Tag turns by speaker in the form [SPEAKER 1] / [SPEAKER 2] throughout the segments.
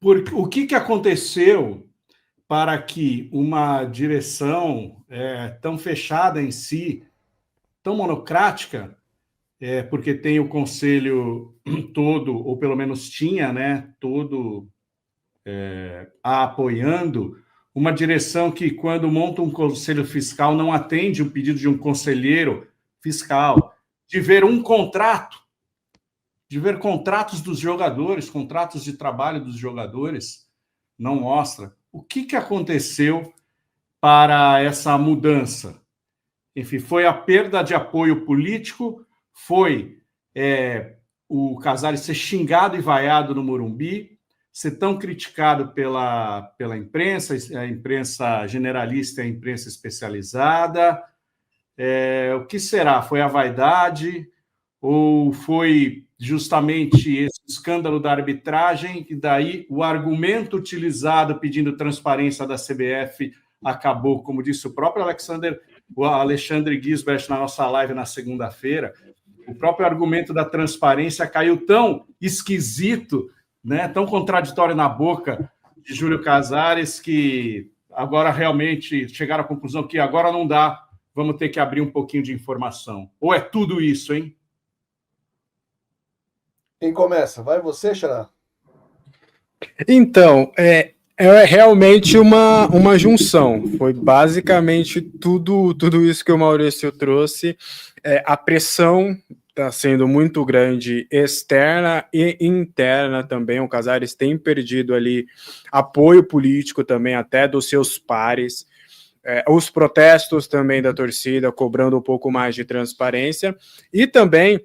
[SPEAKER 1] o que aconteceu para que uma direção tão fechada em si, tão monocrática, porque tem o conselho todo, ou pelo menos tinha, né, todo a apoiando, uma direção que, quando monta um conselho fiscal, não atende o pedido de um conselheiro fiscal, de ver um contrato, de ver contratos dos jogadores, contratos de trabalho dos jogadores, não mostra. O que aconteceu para essa mudança? Enfim, foi a perda de apoio político, foi o Casares ser xingado e vaiado no Morumbi, ser tão criticado pela imprensa, a imprensa generalista e a imprensa especializada. O que será? Foi a vaidade ou foi justamente esse escândalo da arbitragem, e daí o argumento utilizado pedindo transparência da CBF acabou, como disse o próprio Alexandre Gisbert na nossa live na segunda-feira, o próprio argumento da transparência caiu tão esquisito, né, tão contraditório na boca de Júlio Casares, que agora realmente chegaram à conclusão que agora não dá, vamos ter que abrir um pouquinho de informação. Ou é tudo isso, hein?
[SPEAKER 2] Quem começa? Vai você, Xará?
[SPEAKER 3] Então, é realmente uma junção. Foi basicamente tudo isso que o Maurício trouxe. A pressão está sendo muito grande, externa e interna também. O Casares tem perdido ali apoio político também, até dos seus pares. Os protestos também da torcida, cobrando um pouco mais de transparência. E também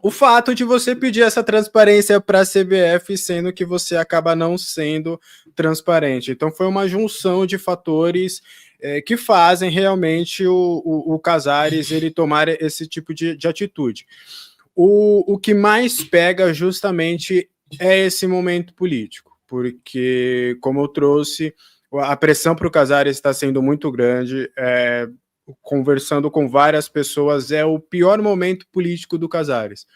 [SPEAKER 3] o fato de você pedir essa transparência para a CBF, sendo que você acaba não sendo transparente. Então, foi uma junção de fatores que fazem realmente o Casares ele tomar esse tipo de atitude. O que mais pega justamente é esse momento político, porque, como eu trouxe, a pressão para o Casares está sendo muito grande. Conversando com várias pessoas, é o pior momento político do Casares.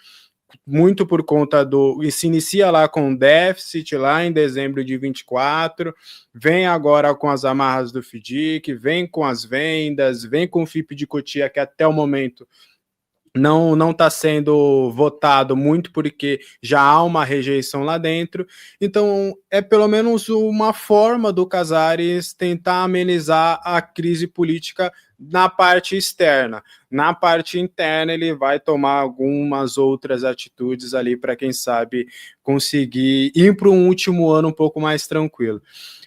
[SPEAKER 3] Muito por conta e se inicia lá com déficit, lá em dezembro de 24, vem agora com as amarras do FDIC, vem com as vendas, vem com o FIP de Cotia, que até o momento não está sendo votado muito porque já há uma rejeição lá dentro. Então, é pelo menos uma forma do Casares tentar amenizar a crise política na parte externa. Na parte interna, ele vai tomar algumas outras atitudes ali para, quem sabe, conseguir ir para um último ano um pouco mais tranquilo.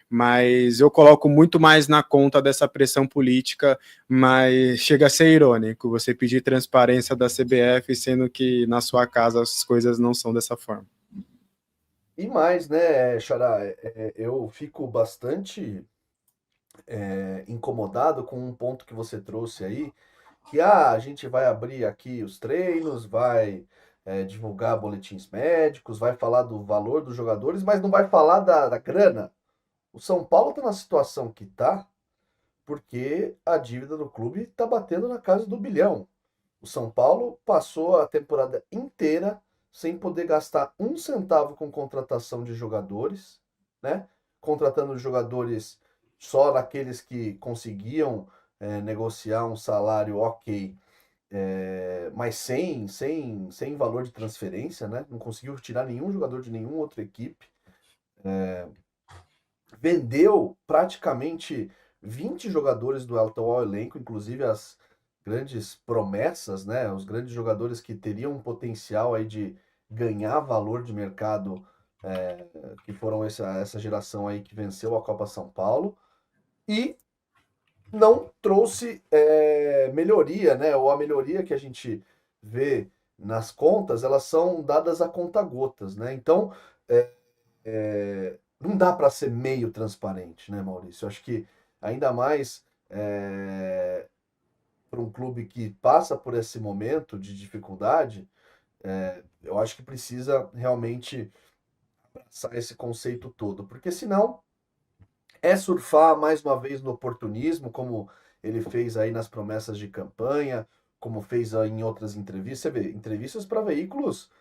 [SPEAKER 3] Mas eu coloco muito mais na conta dessa pressão política, mas chega a ser irônico você pedir transparência da CBF, sendo que na sua casa as coisas não são dessa forma.
[SPEAKER 2] E mais, né, Xará, eu fico bastante incomodado com um ponto que você trouxe aí, que a gente vai abrir aqui os treinos, vai divulgar boletins médicos, vai falar do valor dos jogadores, mas não vai falar da grana. O São Paulo está na situação que está porque a dívida do clube está batendo na casa do bilhão. O São Paulo passou a temporada inteira sem poder gastar um centavo com contratação de jogadores, né? Contratando jogadores só daqueles que conseguiam negociar um salário ok, mas sem valor de transferência, né? Não conseguiu tirar nenhum jogador de nenhuma outra equipe. Vendeu praticamente 20 jogadores do atual elenco, inclusive as grandes promessas, né? Os grandes jogadores que teriam um potencial aí de ganhar valor de mercado, que foram essa geração aí que venceu a Copa São Paulo, e não trouxe melhoria, né? Ou a melhoria que a gente vê nas contas, elas são dadas a conta-gotas, né? Então, não dá para ser meio transparente, né, Maurício? Eu acho que ainda mais para um clube que passa por esse momento de dificuldade, eu acho que precisa realmente abraçar esse conceito todo, porque senão é surfar mais uma vez no oportunismo, como ele fez aí nas promessas de campanha, como fez aí em outras entrevistas. Você vê, entrevistas para veículos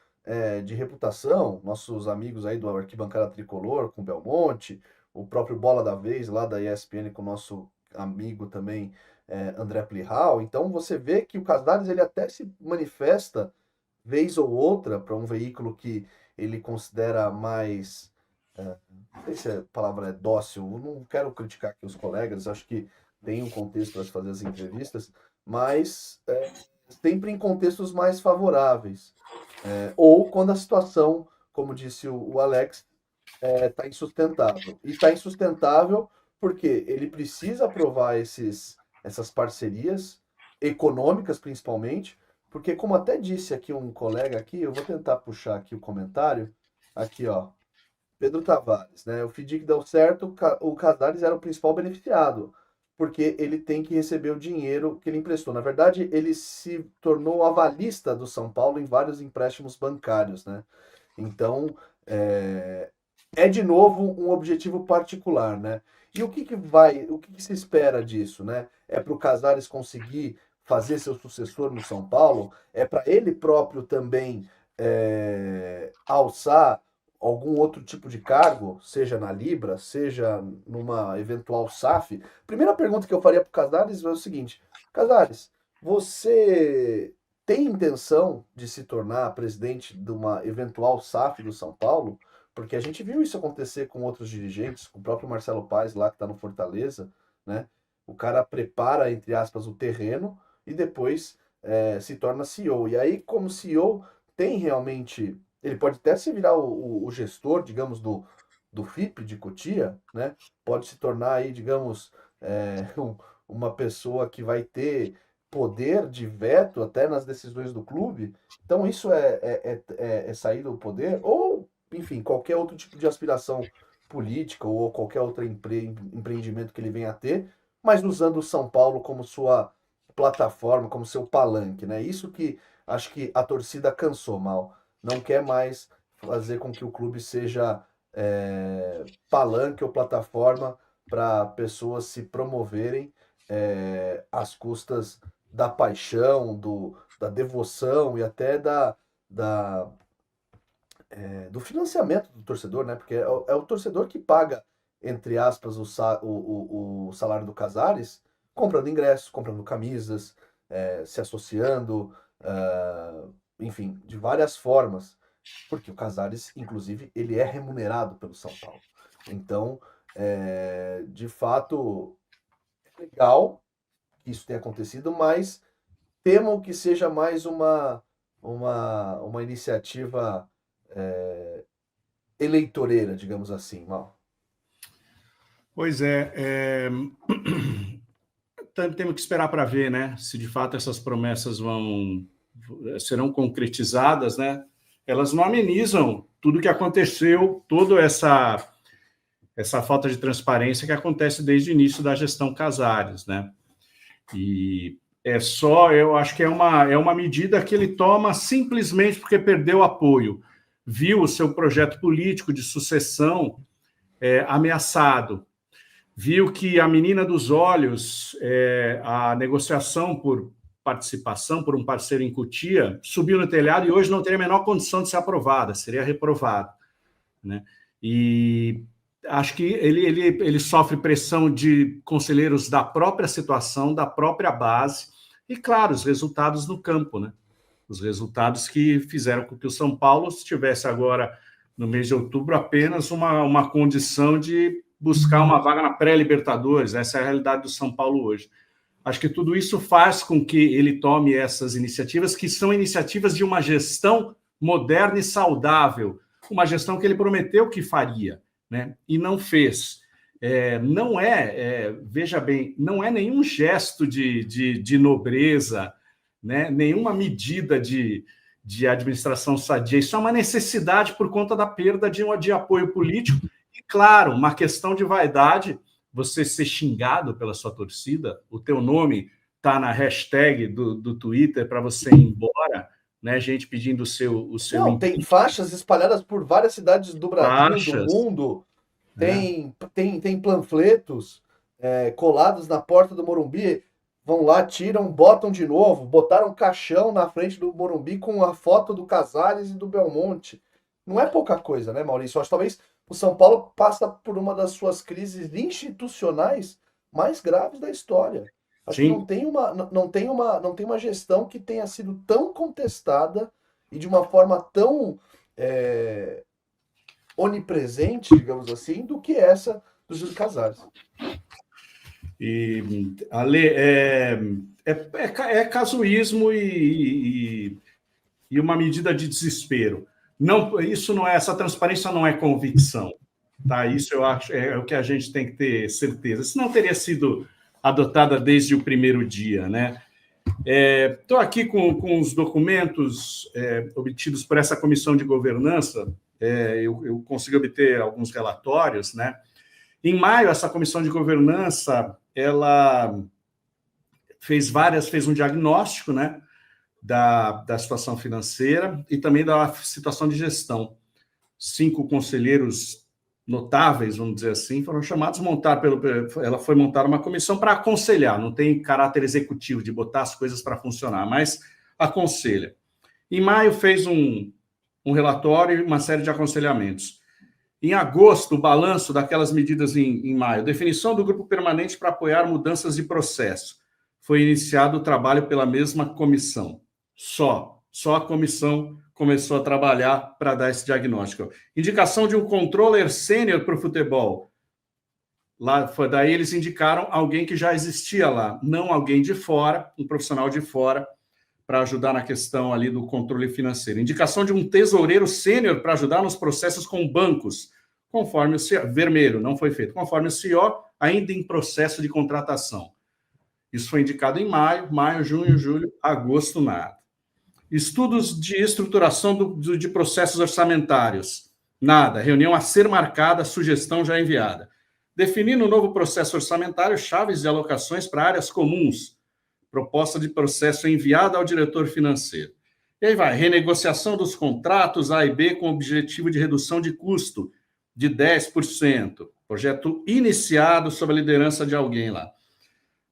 [SPEAKER 2] de reputação, nossos amigos aí do Arquibancada Tricolor, com Belmonte, o próprio Bola da Vez, lá da ESPN, com o nosso amigo também, André Plihal. Então você vê que o Casares ele até se manifesta vez ou outra para um veículo que ele considera mais, não sei se a palavra é dócil, eu não quero criticar aqui os colegas, acho que tem um contexto para se fazer as entrevistas, mas sempre em contextos mais favoráveis. Ou quando a situação, como disse o Alex, está insustentável. E está insustentável porque ele precisa aprovar essas parcerias econômicas, principalmente, porque como até disse aqui um colega aqui, eu vou tentar puxar aqui o comentário, aqui ó, Pedro Tavares, né? O FDIC deu certo, o Casares era o principal beneficiado, porque ele tem que receber o dinheiro que ele emprestou. Na verdade, ele se tornou avalista do São Paulo em vários empréstimos bancários, né? Então, de novo um objetivo particular, né? E o que se espera disso, né? É para o Casares conseguir fazer seu sucessor no São Paulo? É para ele próprio também alçar algum outro tipo de cargo, seja na Libra, seja numa eventual SAF? Primeira pergunta que eu faria para o Casares é o seguinte: Casares, você tem intenção de se tornar presidente de uma eventual SAF do São Paulo? Porque a gente viu isso acontecer com outros dirigentes, com o próprio Marcelo Paes lá que está no Fortaleza, né? O cara prepara, entre aspas, o terreno e depois se torna CEO. E aí, como CEO, tem realmente. Ele pode até se virar o gestor, digamos, do FIP de Cotia, né? Pode se tornar aí, digamos, uma pessoa que vai ter poder de veto até nas decisões do clube. Então, isso é sair do poder? Ou enfim, qualquer outro tipo de aspiração política ou qualquer outro empreendimento que ele venha a ter, mas usando o São Paulo como sua plataforma, como seu palanque, né? Isso que acho que a torcida cansou, Mal. Não quer mais fazer com que o clube seja palanque ou plataforma para pessoas se promoverem às custas da paixão, da devoção e até do financiamento do torcedor, né? Porque é o torcedor que paga, entre aspas, o salário do Casares, comprando ingressos, comprando camisas, se associando, enfim, de várias formas. Porque o Casares, inclusive, ele é remunerado pelo São Paulo. Então, de fato, é legal que isso tenha acontecido, mas temo que seja mais uma iniciativa eleitoreira, digamos assim, Mal.
[SPEAKER 1] Pois temos que esperar para ver, né? Se de fato essas promessas serão concretizadas, né? Elas não amenizam tudo que aconteceu, toda essa falta de transparência que acontece desde o início da gestão Casares, né? E eu acho que é uma medida que ele toma simplesmente porque perdeu apoio, viu o seu projeto político de sucessão ameaçado, viu que a menina dos olhos, a negociação por participação por um parceiro em Cotia, subiu no telhado e hoje não teria a menor condição de ser aprovada, seria reprovada, né? E acho que ele sofre pressão de conselheiros da própria situação, da própria base, e, claro, os resultados no campo, né? Os resultados que fizeram com que o São Paulo estivesse agora, no mês de outubro, apenas uma condição de buscar uma vaga na pré-Libertadores. Essa é a realidade do São Paulo hoje. Acho que tudo isso faz com que ele tome essas iniciativas, que são iniciativas de uma gestão moderna e saudável, uma gestão que ele prometeu que faria, né? E não fez. Veja bem, não é nenhum gesto de nobreza, né? Nenhuma medida de administração sadia. Isso é uma necessidade por conta da perda de apoio político e, claro, uma questão de vaidade. Você ser xingado pela sua torcida, o teu nome está na hashtag do Twitter para você ir embora, né? Gente pedindo o seu
[SPEAKER 2] Não, tem faixas espalhadas por várias cidades do Brasil, do mundo. Tem panfletos colados na porta do Morumbi. vão lá, tiram, botam de novo, botaram um caixão na frente do Morumbi com a foto do Casares e do Belmonte. Não é pouca coisa, né, Maurício? Eu acho que talvez o São Paulo passa por uma das suas crises institucionais mais graves da história. Acho que
[SPEAKER 1] Sim.
[SPEAKER 2] não tem uma gestão que tenha sido tão contestada e de uma forma tão onipresente, digamos assim, do que essa do Júlio Casares.
[SPEAKER 1] E Ale, é casuísmo e uma medida de desespero. Não, isso não é, essa transparência não é convicção, tá? Isso eu acho é o que a gente tem que ter certeza. Isso não teria sido adotada desde o primeiro dia, né? Estou aqui com os documentos obtidos por essa comissão de governança. Eu consegui obter alguns relatórios, né? Em maio, essa comissão de governança ela fez um diagnóstico, né, da situação financeira e também da situação de gestão. 5 conselheiros notáveis, vamos dizer assim, foram chamados a montar ela foi montar uma comissão para aconselhar, não tem caráter executivo de botar as coisas para funcionar, mas aconselha. Em maio fez um relatório e uma série de aconselhamentos. Em agosto, o balanço daquelas medidas em maio. Definição do grupo permanente para apoiar mudanças de processo. Foi iniciado o trabalho pela mesma comissão. Só a comissão começou a trabalhar para dar esse diagnóstico. Indicação de um controller sênior para o futebol. Daí eles indicaram alguém que já existia lá, não alguém de fora, um profissional de fora, para ajudar na questão ali do controle financeiro. Indicação de um tesoureiro sênior para ajudar nos processos com bancos, conforme o CEO, vermelho, não foi feito, conforme o CEO, ainda em processo de contratação. Isso foi indicado em maio, junho, julho, agosto, nada. Estudos de estruturação de processos orçamentários, nada. Reunião a ser marcada, sugestão já enviada. Definindo o novo processo orçamentário, chaves de alocações para áreas comuns, proposta de processo enviada ao diretor financeiro. E aí vai, renegociação dos contratos A e B com objetivo de redução de custo de 10%. Projeto iniciado sob a liderança de alguém lá.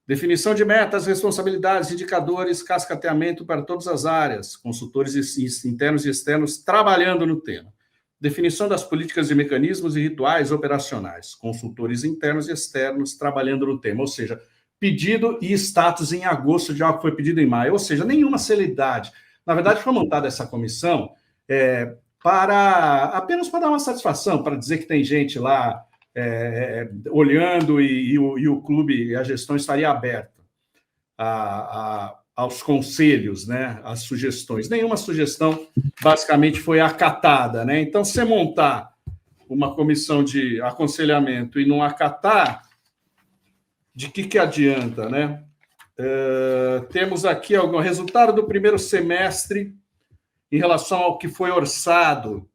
[SPEAKER 1] Definição de metas, responsabilidades, indicadores, cascateamento para todas as áreas, consultores internos e externos trabalhando no tema. Definição das políticas e mecanismos e rituais operacionais, consultores internos e externos trabalhando no tema, ou seja, pedido e status em agosto de algo que foi pedido em maio, ou seja, nenhuma celeridade. Na verdade, foi montada essa comissão apenas para dar uma satisfação, para dizer que tem gente lá olhando e o clube e a gestão estaria aberta aos conselhos, né, às sugestões. Nenhuma sugestão, basicamente, foi acatada, né? Então, se montar uma comissão de aconselhamento e não acatar, de que adianta, né? Temos aqui algum resultado do primeiro semestre em relação ao que foi orçado.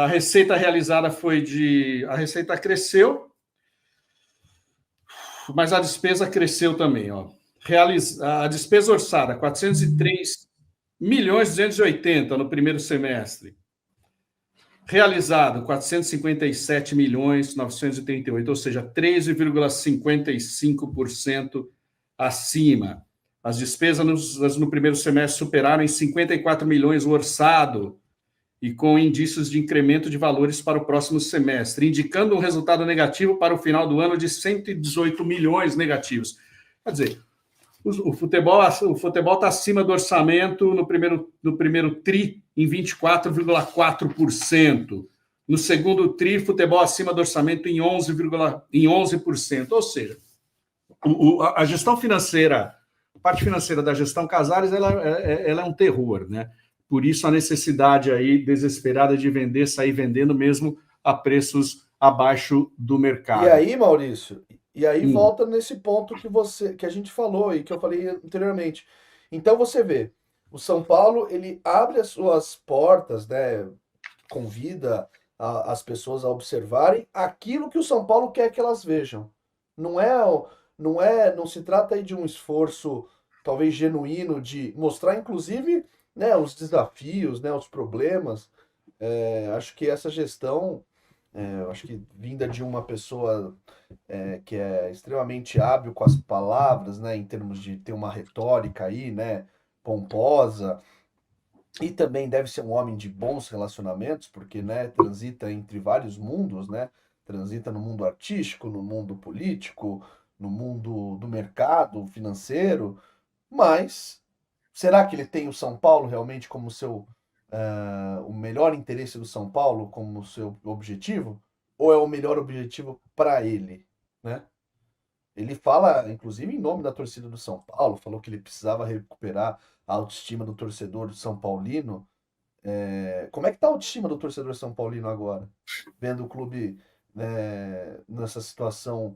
[SPEAKER 1] A receita realizada a receita cresceu, mas a despesa cresceu também, ó. A despesa orçada, 403.280 no primeiro semestre. Realizado, 457.938, ou seja, 13,55% acima. As despesas no primeiro semestre superaram em 54 milhões o orçado e com indícios de incremento de valores para o próximo semestre, indicando um resultado negativo para o final do ano de 118 milhões negativos. Quer dizer, o futebol está acima do orçamento no primeiro TRI em 24,4%. No segundo TRI, futebol acima do orçamento em 11%. Ou seja, a gestão financeira, a parte financeira da gestão Casares, ela é um terror, né? Por isso a necessidade aí desesperada de sair vendendo mesmo a preços abaixo do mercado.
[SPEAKER 2] E aí, Maurício, volta nesse ponto que a gente falou e que eu falei anteriormente. Então você vê, o São Paulo, ele abre as suas portas, né, convida as pessoas a observarem aquilo que o São Paulo quer que elas vejam. Não se trata aí de um esforço talvez genuíno de mostrar, inclusive, né, os desafios, né, os problemas. Acho que essa gestão Eu acho que vinda de uma pessoa que é extremamente hábil com as palavras, né, em termos de ter uma retórica aí, né, pomposa, e também deve ser um homem de bons relacionamentos, porque, né, transita entre vários mundos, né, transita no mundo artístico, no mundo político, no mundo do mercado financeiro, mas será que ele tem o São Paulo realmente como seu, o melhor interesse do São Paulo como seu objetivo? Ou é o melhor objetivo para ele, né? Ele fala, inclusive, em nome da torcida do São Paulo, falou que ele precisava recuperar a autoestima do torcedor São Paulino. Como é que tá a autoestima do torcedor São Paulino agora? Vendo o clube, nessa situação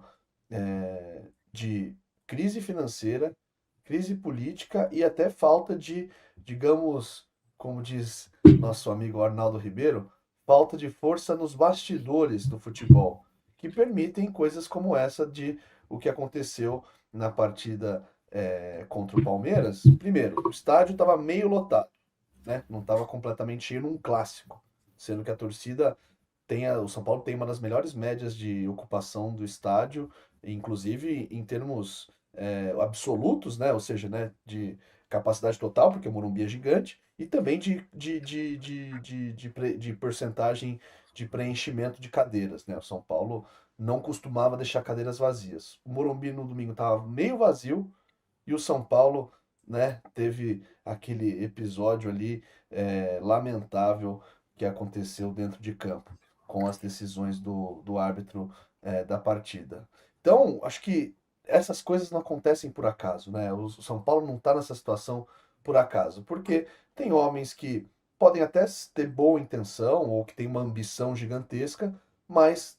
[SPEAKER 2] de crise financeira, crise política e até falta de, digamos, como diz nosso amigo Arnaldo Ribeiro, falta de força nos bastidores do futebol, que permitem coisas como essa de o que aconteceu na partida contra o Palmeiras. Primeiro, o estádio estava meio lotado, né? Não estava completamente cheio num clássico, sendo que a torcida o São Paulo tem uma das melhores médias de ocupação do estádio, inclusive em termos absolutos, né? Ou seja, né, de capacidade total, porque o Morumbi é gigante, e também de porcentagem de preenchimento de cadeiras, né? O São Paulo não costumava deixar cadeiras vazias. O Morumbi no domingo estava meio vazio e o São Paulo, né, teve aquele episódio ali lamentável que aconteceu dentro de campo com as decisões do árbitro da partida. Então, acho que essas coisas não acontecem por acaso, né? O São Paulo não está nessa situação por acaso, porque tem homens que podem até ter boa intenção ou que têm uma ambição gigantesca, mas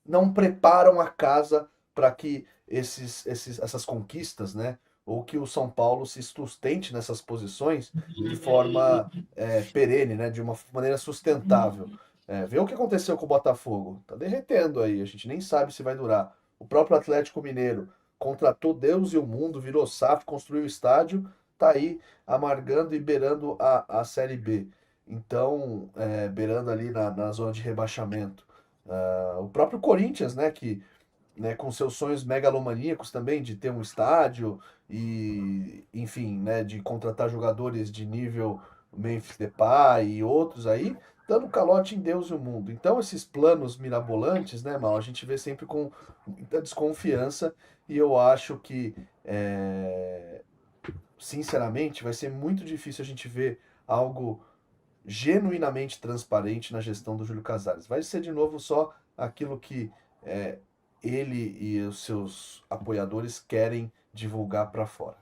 [SPEAKER 2] não preparam a casa para que essas conquistas, né? Ou que o São Paulo se sustente nessas posições de forma perene, né? De uma maneira sustentável. Vê o que aconteceu com o Botafogo. Tá derretendo aí, a gente nem sabe se vai durar. O próprio Atlético Mineiro contratou Deus e o mundo, virou SAF, construiu o estádio, tá aí amargando e beirando a Série B. Então, beirando ali na zona de rebaixamento. O próprio Corinthians, né, que com seus sonhos megalomaníacos também de ter um estádio e, enfim, né, de contratar jogadores de nível Memphis Depay e outros aí, dando calote em Deus e o mundo. Então, esses planos mirabolantes, né, Mal, a gente vê sempre com muita desconfiança e eu acho que, sinceramente, vai ser muito difícil a gente ver algo genuinamente transparente na gestão do Júlio Casares. Vai ser de novo só aquilo que ele e os seus apoiadores querem divulgar para fora.